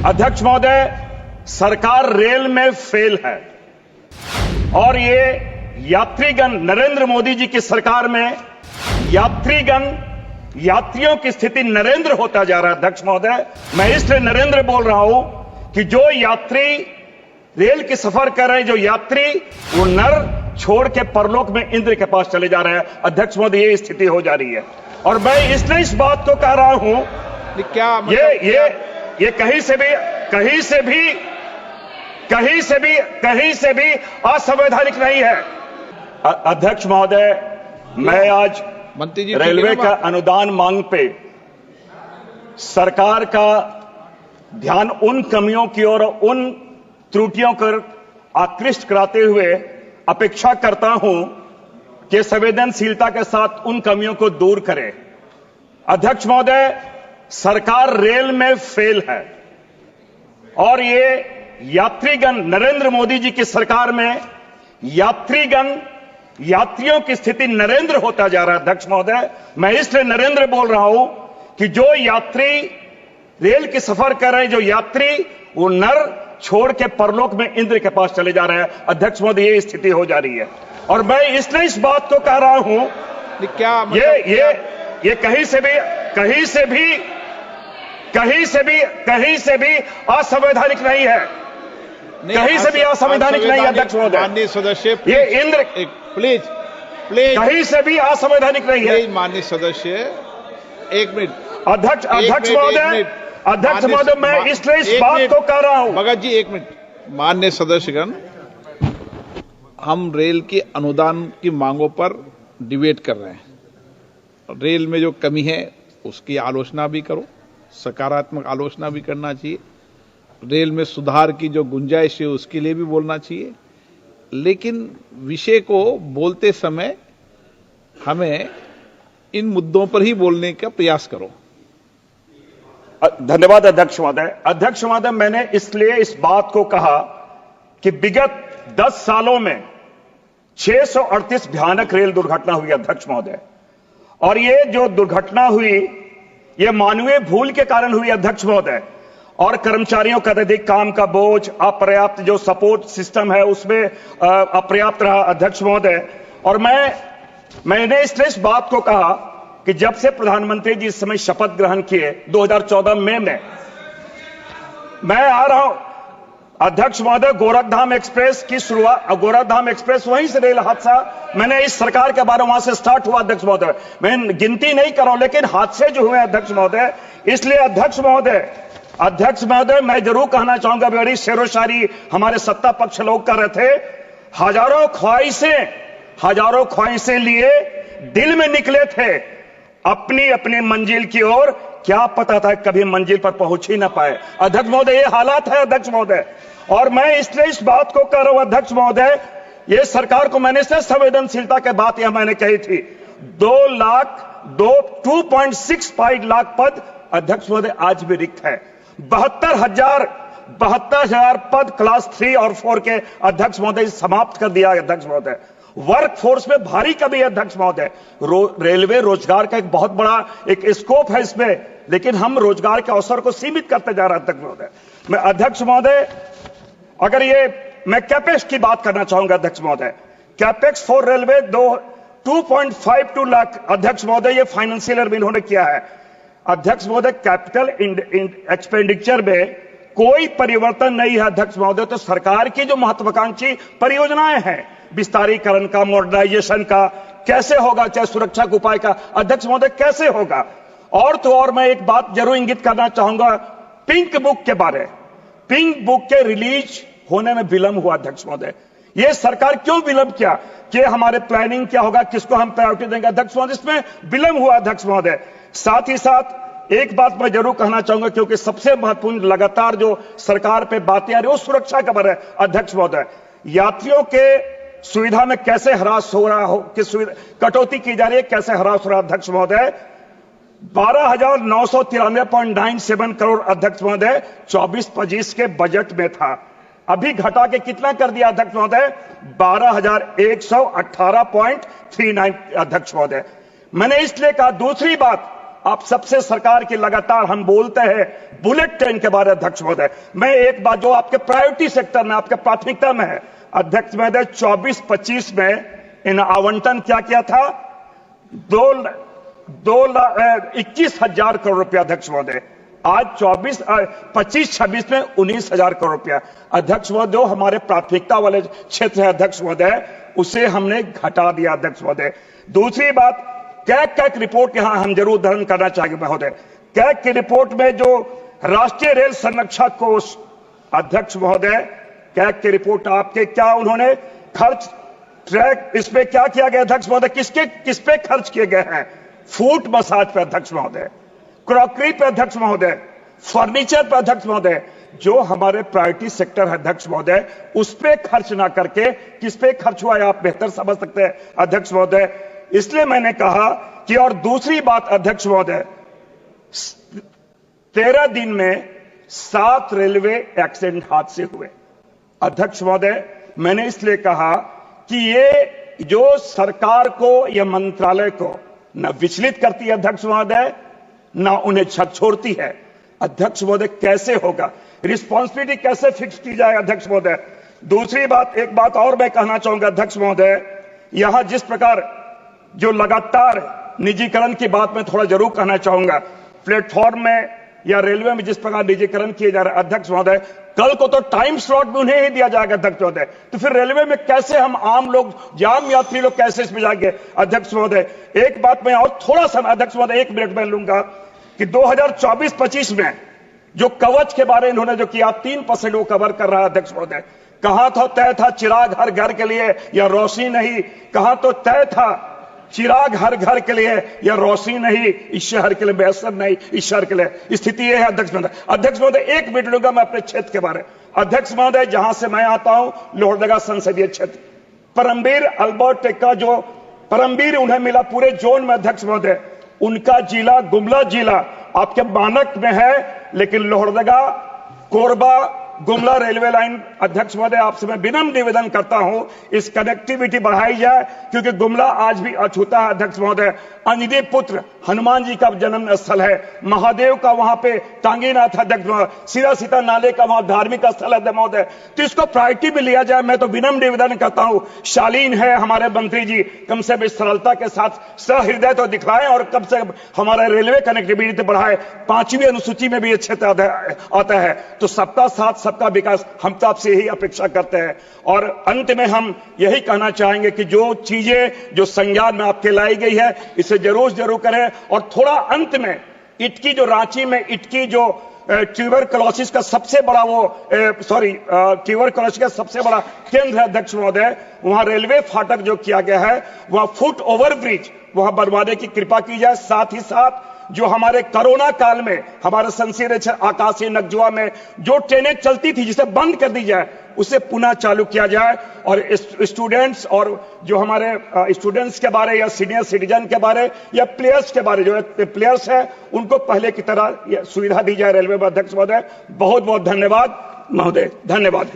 अध्यक्ष महोदय, सरकार रेल में फेल है और ये यात्रीगण नरेंद्र मोदी जी की सरकार में यात्रियों की स्थिति नरेंद्र होता जा रहा है। अध्यक्ष महोदय, मैं इसलिए नरेंद्र बोल रहा हूं कि जो यात्री रेल की सफर कर रहे हैं, जो यात्री वो नर छोड़ के परलोक में इंद्र के पास चले जा रहे हैं। अध्यक्ष महोदय, ये स्थिति हो जा रही है और मैं इसलिए इस बात को कह रहा हूं क्या ये कहीं से भी असंवैधानिक नहीं है। अध्यक्ष महोदय, मैं आज मंत्री जी रेलवे का अनुदान मांग पे सरकार का ध्यान उन कमियों की ओर, उन त्रुटियों पर आकृष्ट कराते हुए अपेक्षा करता हूं कि संवेदनशीलता के साथ उन कमियों को दूर करें। अध्यक्ष महोदय, सरकार रेल में फेल है और ये यात्रीगण नरेंद्र मोदी जी की सरकार में यात्रियों की स्थिति नरेंद्र होता जा रहा है। अध्यक्ष महोदय, मैं इसलिए नरेंद्र बोल रहा हूं कि जो यात्री रेल की सफर कर रहे हैं, जो यात्री वो नर छोड़ के परलोक में इंद्र के पास चले जा रहे हैं। अध्यक्ष महोदय, ये स्थिति हो जा रही है और मैं इसलिए इस बात को कह रहा हूं क्या ये कहीं से भी असंवैधानिक नहीं है। कहीं से भी असंवैधानिक नहीं है। अध्यक्ष महोदय, माननीय सदस्य, ये इंद्र प्लीज कहीं से भी असंवैधानिक नहीं है। माननीय सदस्य, एक मिनट। अध्यक्ष महोदय, मैं इसलिए इस बात को कह रहा हूं। भगत जी, एक मिनट। माननीय सदस्यगण, हम रेल के अनुदान की मांगों पर डिबेट कर रहे हैं। रेल में जो कमी है उसकी आलोचना भी करो, सकारात्मक आलोचना भी करना चाहिए। रेल में सुधार की जो गुंजाइश है उसके लिए भी बोलना चाहिए, लेकिन विषय को बोलते समय हमें इन मुद्दों पर ही बोलने का प्रयास करो। धन्यवाद अध्यक्ष महोदय। अध्यक्ष महोदय, मैंने इसलिए इस बात को कहा कि विगत 10 सालों में 638 भयानक रेल दुर्घटना हुई। अध्यक्ष महोदय, और ये जो दुर्घटना हुई ये मानवीय भूल के कारण हुई। अध्यक्ष महोदय, और कर्मचारियों का अत्यधिक काम का बोझ, अपर्याप्त जो सपोर्ट सिस्टम है उसमें अपर्याप्त रहा। अध्यक्ष महोदय, और मैंने इसलिए इस बात को कहा कि जब से प्रधानमंत्री जी इस समय शपथ ग्रहण किए 2014 में मैं आ रहा हूं। अध्यक्ष महोदय, गोरखधाम एक्सप्रेस की शुरुआत, गोरखधाम एक्सप्रेस वहीं से रेल हादसा, मैंने इस सरकार के बारे में वहां से स्टार्ट हुआ। अध्यक्ष महोदय, मैं गिनती नहीं कर रहा हूं, लेकिन हादसे जो हुए अध्यक्ष महोदय, इसलिए अध्यक्ष महोदय मैं जरूर कहना चाहूंगा, बड़ी शेरोशायरी हमारे सत्ता पक्ष लोग कर रहे थे। हजारों ख्वाहिशें लिए दिल में निकले थे अपनी मंजिल की ओर, क्या पता था कभी मंजिल पर पहुंच ही ना पाए। अध्यक्ष महोदय, ये हालात है। अध्यक्ष महोदय, और मैं इसलिए इस बात को कह रहा हूं। अध्यक्ष महोदय, ये सरकार को मैंने इसलिए संवेदनशीलता के बात यह मैंने कही थी। 2.65 लाख पद अध्यक्ष महोदय आज भी रिक्त है। 72,000 पद क्लास 3 और 4 के अध्यक्ष महोदय समाप्त कर दिया। अध्यक्ष महोदय, वर्क फोर्स में भारी कमी है। अध्यक्ष महोदय, रेलवे रोजगार का एक बहुत बड़ा एक स्कोप है इसमें, लेकिन हम रोजगार के अवसर को सीमित करते जा रहे हैं। अध्यक्ष महोदय, मैं अध्यक्ष महोदय, अगर मैं कैपेक्स की बात करना चाहूंगा। अध्यक्ष महोदय, कैपेक्स फॉर रेलवे 2.52 लाख अध्यक्ष महोदय ये फाइनेंशियल ईयर में इन्होंने किया है। अध्यक्ष महोदय, कैपिटल एक्सपेंडिचर में कोई परिवर्तन नहीं है। अध्यक्ष महोदय, तो सरकार की जो महत्वाकांक्षी परियोजनाएं हैं, विस्तारीकरण का, मॉडर्नाइजेशन का, कैसे होगा, चाहे सुरक्षा के उपाय का, अध्यक्ष महोदय कैसे होगा। और तो और मैं एक बात जरूर इंगित करना चाहूंगा पिंक बुक के बारे। पिंक बुक के रिलीज होने में विलंब हुआ। अध्यक्ष महोदय, यह सरकार क्यों विलंब किया, कि हमारे प्लानिंग क्या होगा, किसको हम प्रायोरिटी देंगे। अध्यक्ष महोदय, इसमें विलंब हुआ। अध्यक्ष महोदय, साथ ही साथ एक बात मैं जरूर कहना चाहूंगा, क्योंकि सबसे महत्वपूर्ण लगातार जो सरकार पे बातें आ रही है वो सुरक्षा का बारे। अध्यक्छ महोदय, यात्रियों के सुविधा में कैसे हरास हो रहा हो, किस सुविधा कटौती की जा रही है, कैसे हरास हो रहा है। अध्यक्ष महोदय, 12,993.97 करोड़ अध्यक्ष महोदय 24-25 के बजट में था, अभी घटा के कितना कर दिया अध्यक्ष महोदय, 12,118.39 अध्यक्ष महोदय। मैंने इसलिए कहा, दूसरी बात, आप सबसे सरकार की लगातार हम बोलते हैं बुलेट ट्रेन के बारे में अध्यक्ष महोदय। मैं एक बात जो आपके प्रायोरिटी सेक्टर में, आपके प्राथमिकता में है अध्यक्ष महोदय, 24-25 में इन आवंटन क्या किया था? 21,000 करोड़ रुपया अध्यक्ष महोदय। आज 25-26 में 19,000 करोड़ रुपया। अध्यक्ष महोदय हमारे प्राथमिकता वाले क्षेत्र है अध्यक्ष महोदय, उसे हमने घटा दिया अध्यक्ष महोदय। दूसरी बात, कैग रिपोर्ट यहां हम जरूर उदाहरण करना चाहेंगे महोदय। कैग की रिपोर्ट में जो राष्ट्रीय रेल संरक्षा कोष अध्यक्ष महोदय, कैग की रिपोर्ट आपके क्या उन्होंने खर्च ट्रैक इसमें क्या किया गया अध्यक्ष महोदय? किस पे खर्च किए गए हैं? फूट मसाज पे अध्यक्ष महोदय, क्रॉकरी पे अध्यक्ष महोदय, फर्नीचर पे अध्यक्ष महोदय। जो हमारे प्रायोरिटी सेक्टर है अध्यक्ष महोदय, उस पे खर्च ना करके किस पे खर्च हुआ है आप बेहतर समझ सकते हैं अध्यक्ष महोदय। इसलिए मैंने कहा कि, और दूसरी बात अध्यक्ष महोदय, 13 दिन में 7 रेलवे एक्सीडेंट हादसे हुए अध्यक्ष महोदय। मैंने इसलिए कहा कि ये जो सरकार को या मंत्रालय को न विचलित करती है अध्यक्ष महोदय, न उन्हें झकझोरती है अध्यक्ष महोदय। कैसे होगा? रिस्पॉन्सिबिलिटी कैसे फिक्स की जाए अध्यक्ष महोदय? दूसरी बात, एक बात और मैं कहना चाहूंगा अध्यक्ष महोदय, यहां जिस प्रकार जो लगातार निजीकरण की बात मैं थोड़ा जरूर कहना चाहूंगा, प्लेटफॉर्म में या रेलवे में जिस प्रकार निजीकरण किए जा रहे हैं अध्यक्ष महोदय, कल को तो टाइम स्लॉट भी उन्हें ही दिया जाएगा अध्यक्ष महोदय। तो फिर रेलवे में कैसे हम आम लोग, जाम यात्री लोग कैसे इसमें जाएंगे अध्यक्ष महोदय? एक बात मैं और थोड़ा सा अध्यक्ष महोदय 1 मिनट में लूंगा कि 2024-25 में जो कवच के बारे इन्होंने जो किया, 3% वो कवर कर रहा है अध्यक्ष महोदय। कहां तो तय था चिराग हर घर के लिए या रोशनी नहीं, कहां तो तय था चिराग हर घर के लिए या रोशनी नहीं, इस शहर के लिए बेहतर नहीं, इस शहर के लिए। स्थिति यह है अध्यक्ष महोदय। अध्यक्ष महोदय 1 मिनट लूंगा मैं अपने क्षेत्र के बारे। अध्यक्ष महोदय, जहां से मैं आता हूं लोहरदगा संसदीय क्षेत्र, परमवीर अल्बर्ट का जो परमवीर उन्हें मिला पूरे जोन में अध्यक्ष महोदय, उनका जिला गुमला जिला आपके मानक में है, लेकिन लोहरदगा कोरबा गुमला रेलवे लाइन अध्यक्ष महोदय आपसे मैं विनम्र निवेदन करता हूं इस कनेक्टिविटी बढ़ाई जाए, क्योंकि गुमला आज भी अछूता है अध्यक्ष महोदय। अंजनी पुत्र हनुमान जी का जन्म स्थल है, महादेव का वहां पे टांगीनाथ अध्यक्ष महोदय, सीधा नाले का वहां धार्मिक स्थल है महोदय। तो इसको प्रायोरिटी में लिया जाए, मैं तो विनम्र निवेदन करता हूं। शालीन है हमारे मंत्री जी, कम से कम सरलता के साथ सहृदय तो दिखलाएं और कम से कम हमारा रेलवे कनेक्टिविटी बढ़ाए। 5वीं अनुसूची में भी ये क्षेत्र आता है। तो सबका साथ सबका विकास, हम तो आपसे यही अपेक्षा करते हैं। और अंत में हम यही कहना चाहेंगे कि जो चीजें जो संज्ञान में आपके लाई गई है, इसे जरूर करें। और थोड़ा अंत में इटकी जो रांची में इटकी जो ट्यूबरकुलोसिस का सबसे बड़ा ट्यूबरकुलोसिस का सबसे बड़ा केंद्र है अध्यक्ष महोदय, वहां रेलवे फाटक जो किया गया है, वहां फुट ओवर ब्रिज वहां बनवाने की कृपा की जाए। साथ ही साथ जो हमारे कोरोना काल में हमारे संसदीय आकाशीय नगजुआ में जो ट्रेनें चलती थी, जिसे बंद कर दी जाए, उसे पुनः चालू किया जाए। और स्टूडेंट्स और जो हमारे स्टूडेंट्स के बारे या सीनियर सिटीजन के बारे या प्लेयर्स के बारे, जो प्लेयर्स है उनको पहले की तरह सुविधा दी जाए रेलवे में अध्यक्ष महोदय। बहुत बहुत धन्यवाद महोदय, धन्यवाद।